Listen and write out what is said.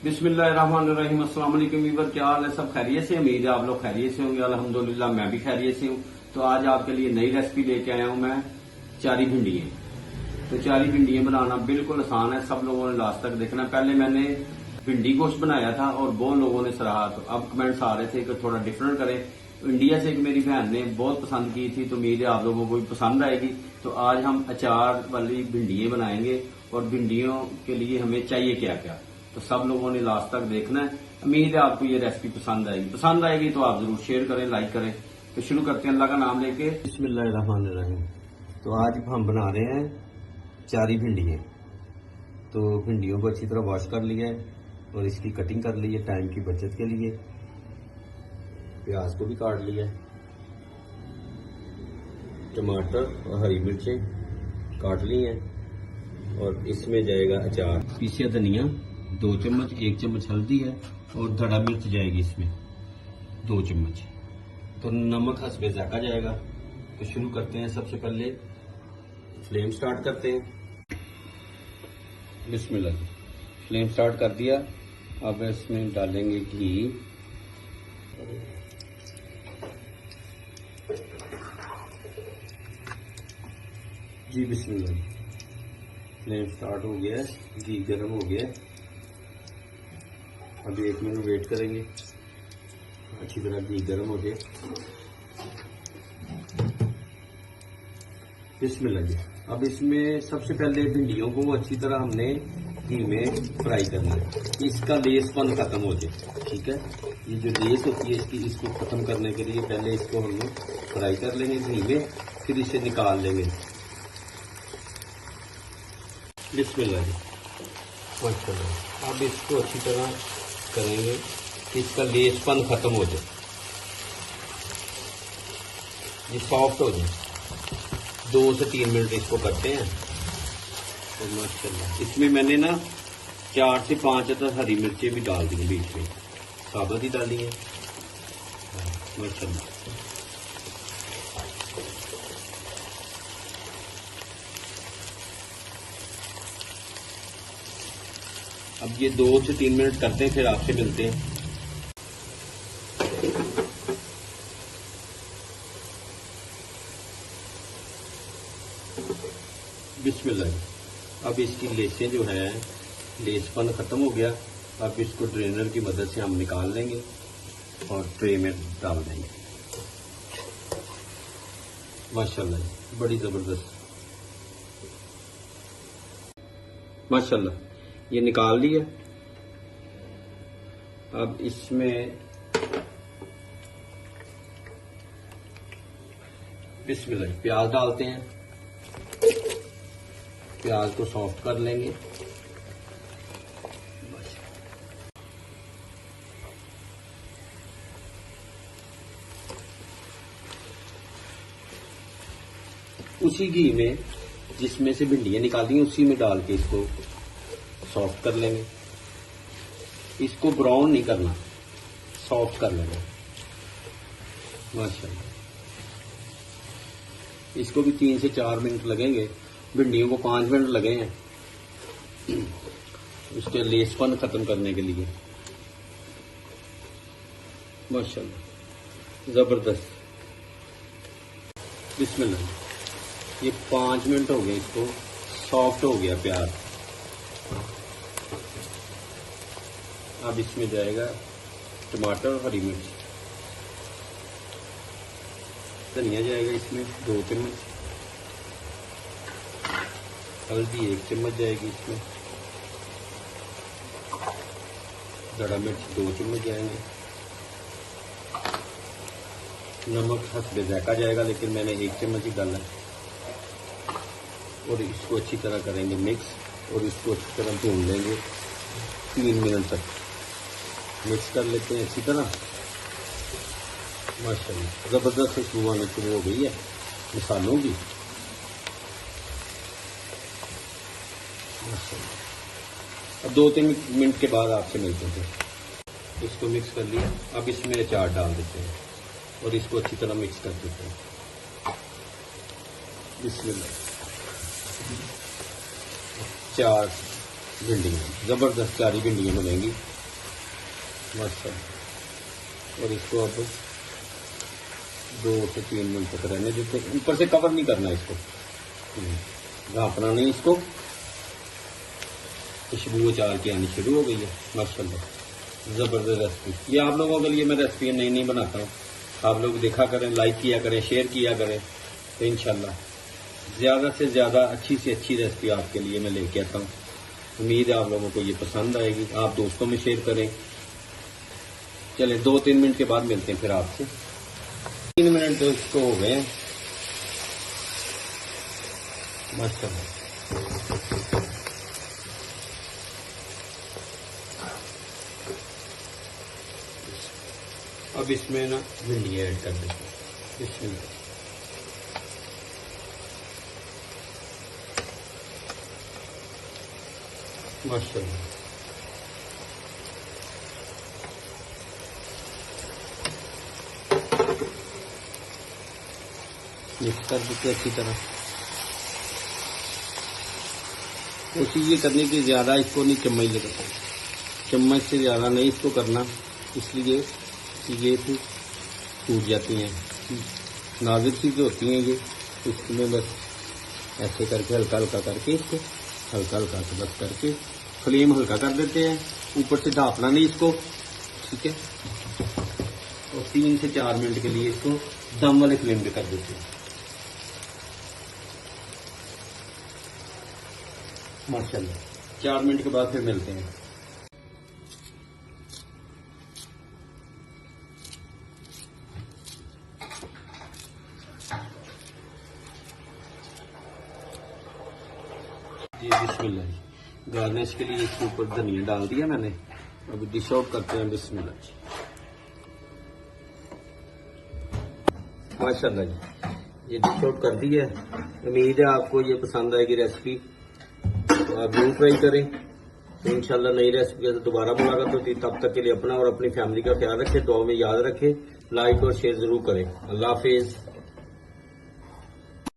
बिस्मिल्लाहिर्रहमानिर्रहीम। अस्सलाम वालेकुम वीवर, क्या हाल है? सब खैरियत से? उम्मीद है आप लोग खैरियत से होंगे। अल्हम्दुलिल्लाह मैं भी खैरियत से हूँ। तो आज आपके लिए नई रेसिपी लेके आया हूँ मैं, चारी भिंडियाँ। तो चारी भिंडियाँ बनाना बिल्कुल आसान है, सब लोगों ने लास्ट तक देखना। पहले मैंने भिंडी गोश्त बनाया था और बहुत लोगों ने सराहा, तो अब कमेंट्स आ रहे थे कि थोड़ा डिफरेंट करें। इंडिया से एक मेरी बहन ने बहुत पसंद की थी, तो उम्मीद है आप लोगों को भी पसंद आएगी। तो आज हम अचार वाली भिंडियाँ बनाएंगे और भिंडियों के लिए हमें चाहिए क्या क्या, तो सब लोगों ने लास्ट तक देखना है। उम्मीद है आपको ये रेसिपी पसंद आएगी। पसंद आएगी तो आप जरूर शेयर करें, लाइक करें। तो शुरू करते हैं अल्लाह का नाम लेके। बिस्मिल्लाहिर्रहमानिर्रहीम। तो आज हम बना रहे हैं चारी भिंडियाँ। तो भिंडियों को अच्छी तरह वॉश कर लिया है और इसकी कटिंग कर ली है टाइम की बचत के लिए। प्याज को भी काट लिया है, टमाटर और हरी मिर्चें काट ली हैं और इसमें जाएगा अचार। पीसिया धनिया 2 चम्मच, 1 चम्मच हल्दी है और धड़ा मिर्च जाएगी इसमें 2 चम्मच। तो नमक हस्बे ज़ायका जाएगा। तो शुरू करते हैं। सबसे पहले फ्लेम स्टार्ट करते हैं। बिस्मिल्लाह। फ्लेम स्टार्ट कर दिया। अब इसमें डालेंगे घी। जी बिस्मिल्लाह। फ्लेम स्टार्ट हो गया है, घी गर्म हो गया है। अभी 1 मिनट वेट करेंगे, अच्छी तरह घी गर्म हो जाए। बिस्मिल्लाह जी। अब इसमें सबसे पहले भिंडियों को अच्छी तरह हमने घी में फ्राई करना है, इसका लेसपन खत्म हो जाए। ठीक है, ये जो लेस होती है इसको खत्म करने के लिए पहले इसको हम फ्राई कर लेंगे घी में, फिर इसे निकाल लेंगे। बिस्मिल्लाह जी। माशाल्लाह। अब इसको अच्छी तरह करेंगे कि इसका लेसपन खत्म हो जाए, ये सॉफ्ट हो जाए। 2 से 3 मिनट इसको करते हैं। तो माशाल्लाह इसमें मैंने ना 4 से 5 अदद हरी मिर्चें भी डाल दी बीच में, साबुत ही डाली है। माशाल्लाह। अब ये 2 से 3 मिनट करते हैं, फिर आपसे मिलते हैं। बिस्मिल्लाह। अब इसकी लेसें जो है, लेसपन खत्म हो गया। अब इसको ड्रेनर की मदद से हम निकाल लेंगे और ट्रे में डाल देंगे। माशाल्लाह बड़ी जबरदस्त। माशाल्लाह ये निकाल लिया। अब इसमें बिस्मिल्लाह प्याज डालते हैं। प्याज को सॉफ्ट कर लेंगे। उसी घी में जिसमें से भिंडियाँ निकाली उसी में डाल के इसको सॉफ्ट कर लेंगे। इसको ब्राउन नहीं करना, सॉफ्ट कर लेंगे। माशाल्लाह। इसको भी 3 से 4 मिनट लगेंगे, भिंडियों को 5 मिनट लगे हैं उसके लेसपन खत्म करने के लिए। माशाल्लाह जबरदस्त। बिस्मिल्लाह। ये 5 मिनट हो गए, इसको सॉफ्ट हो गया प्याज। अब इसमें जाएगा टमाटर और हरी मिर्च। धनिया जाएगा इसमें 2 चम्मच, हल्दी 1 चम्मच जाएगी इसमें, धड़ा मिर्च 2 चम्मच जाएंगे, नमक हस्बे ज़ायका जाएगा, लेकिन मैंने 1 चम्मच ही डाला है। और इसको अच्छी तरह करेंगे मिक्स और इसको अच्छी तरह भून लेंगे 3 मिनट तक। मिक्स कर लेते हैं अच्छी तरह। माशाल्लाह ज़बरदस्त खुशबू आनी शुरू हो गई है मसालों की। माशाल्लाह। अब 2-3 मिनट के बाद आपसे मिलते हैं। इसको मिक्स कर लिया। अब इसमें अचार डाल देते हैं और इसको अच्छी तरह मिक्स कर देते हैं। बिस्मिल्लाह। 4 भिंडियाँ, ज़बरदस्त चारी भिंडियाँ बनेंगी। मस्त। और इसको अब 2 से 3 मिनट तक रहने देते हैं। ऊपर से कवर नहीं करना इसको, ढांपना नहीं इसको। खुशबू अचार की आनी शुरू हो गई है माशाल्लाह, ज़बरदस्त रेसिपी। ये आप लोगों के लिए मैं रेसिपी नई बनाता हूँ, आप लोग देखा करें, लाइक किया करें, शेयर किया करें, तो इंशाल्लाह ज़्यादा से ज़्यादा अच्छी से अच्छी रेसिपी आपके लिए मैं लेके आता हूँ। उम्मीद है आप लोगों को ये पसंद आएगी, आप दोस्तों में शेयर करें। चलें 2-3 मिनट के बाद मिलते हैं फिर आपसे। 3 मिनट तो इसको हो गए हैं माशाल्लाह। अब इसमें ना भिंडी ऐड कर देते हैं, इसमें माशाल्लाह। मिक्स कर देते अच्छी तरह। कोशिश ये करने की ज़्यादा इसको नहीं चम्मच लगाता, चम्मच से ज़्यादा नहीं इसको करना, इसलिए ये टूट जाती हैं, नाजुक चीज़ें होती हैं ये। इसमें बस ऐसे करके हल्का हल्का करके इसको हल्का हल्का से बस करके फ्लेम हल्का कर देते हैं, ऊपर से ढांपना नहीं इसको, ठीक है। और 3 से 4 मिनट के लिए इसको दम वाले फ्लेम पे कर देते हैं माशाल्लाह। 4 मिनट के बाद फिर मिलते हैं। जी बिस्मिल्लाह, गार्निश के लिए इसके ऊपर धनिया डाल दिया मैंने। अब डिश आउट करते हैं बिस्मिल्लाह जी। माशाल्लाह जी, ये डिश आउट कर दी है। उम्मीद है आपको ये पसंद आएगी रेसिपी, तो आप जरूर ट्राई करें। तो इंशाल्लाह नई रेसिपी से दोबारा मुलाकात होती है। तब तक के लिए अपना और अपनी फैमिली का ख्याल रखें, दुआ में याद रखें, लाइक और शेयर जरूर करें। अल्लाह हाफिज।